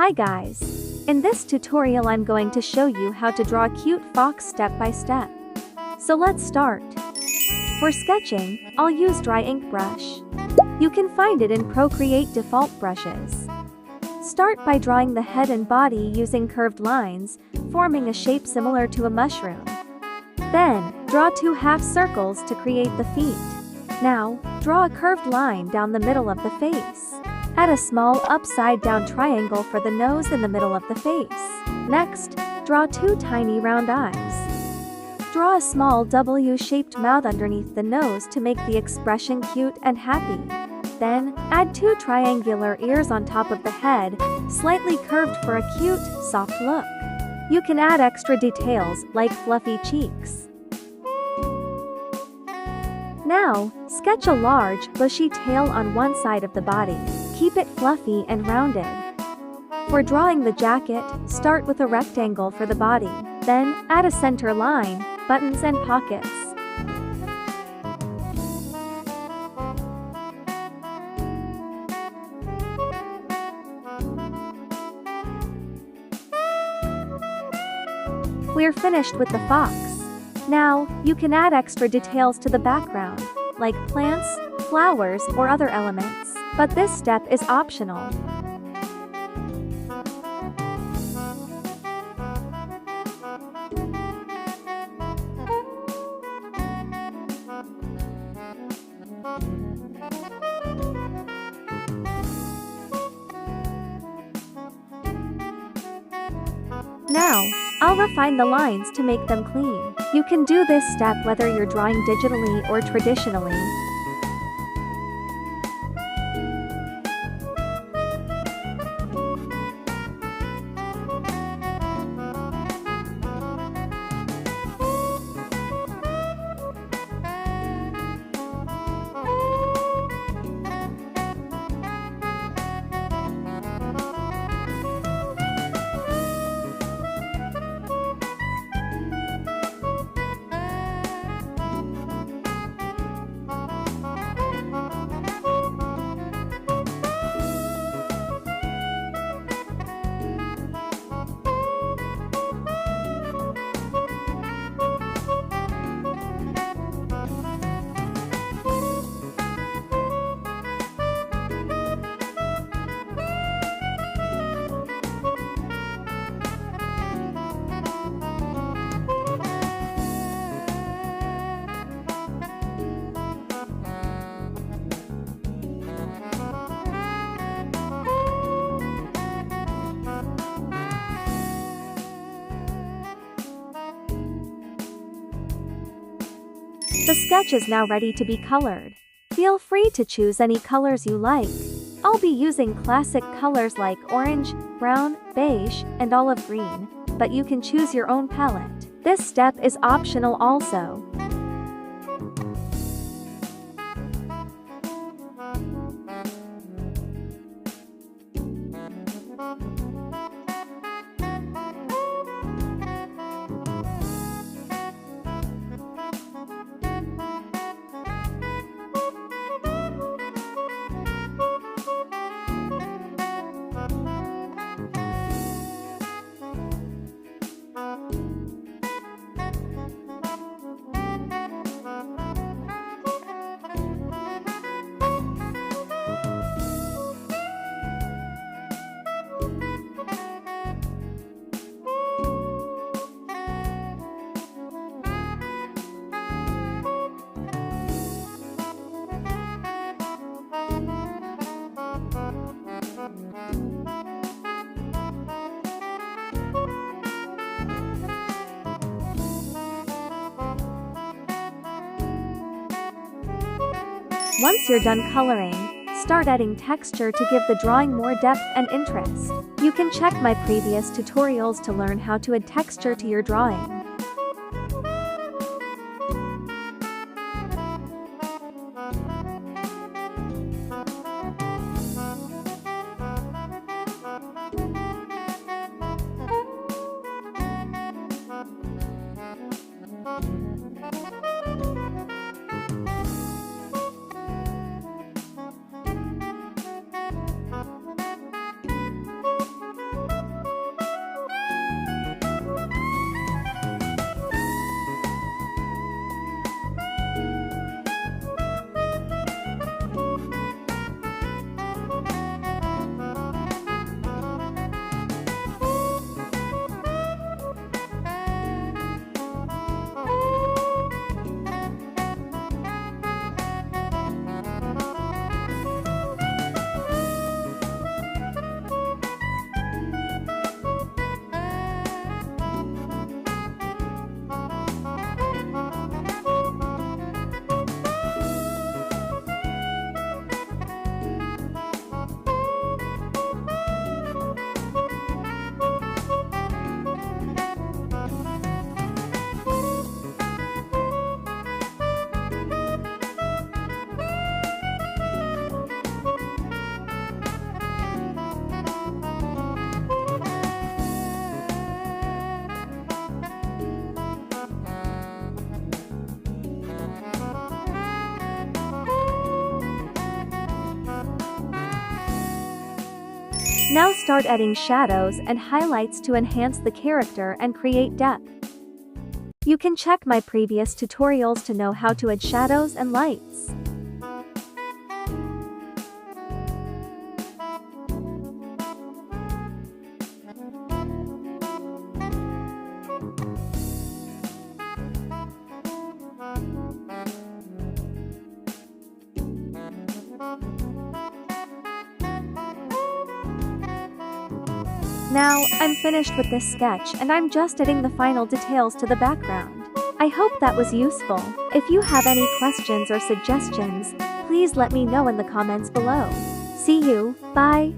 Hi guys! In this tutorial I'm going to show you how to draw a cute fox step by step. So let's start. For sketching, I'll use dry ink brush. You can find it in Procreate default brushes. Start by drawing the head and body using curved lines, forming a shape similar to a mushroom. Then, draw 2 half circles to create the feet. Now, draw a curved line down the middle of the face. Add a small upside-down triangle for the nose in the middle of the face. Next, draw 2 tiny round eyes. Draw a small W-shaped mouth underneath the nose to make the expression cute and happy. Then, add 2 triangular ears on top of the head, slightly curved for a cute, soft look. You can add extra details like fluffy cheeks. Now, sketch a large, bushy tail on one side of the body. Keep it fluffy and rounded. For drawing the jacket, start with a rectangle for the body, then add a center line, buttons and pockets. We're finished with the fox. Now, you can add extra details to the background, like plants, flowers, or other elements, but this step is optional. Now, I'll refine the lines to make them clean. You can do this step whether you're drawing digitally or traditionally. The sketch is now ready to be colored. Feel free to choose any colors you like. I'll be using classic colors like orange, brown, beige, and olive green, but you can choose your own palette. This step is optional also. Once you're done coloring, start adding texture to give the drawing more depth and interest. You can check my previous tutorials to learn how to add texture to your drawing. Now start adding shadows and highlights to enhance the character and create depth. You can check my previous tutorials to know how to add shadows and lights. Now, I'm finished with this sketch and I'm just adding the final details to the background. I hope that was useful. If you have any questions or suggestions, please let me know in the comments below. See you, bye!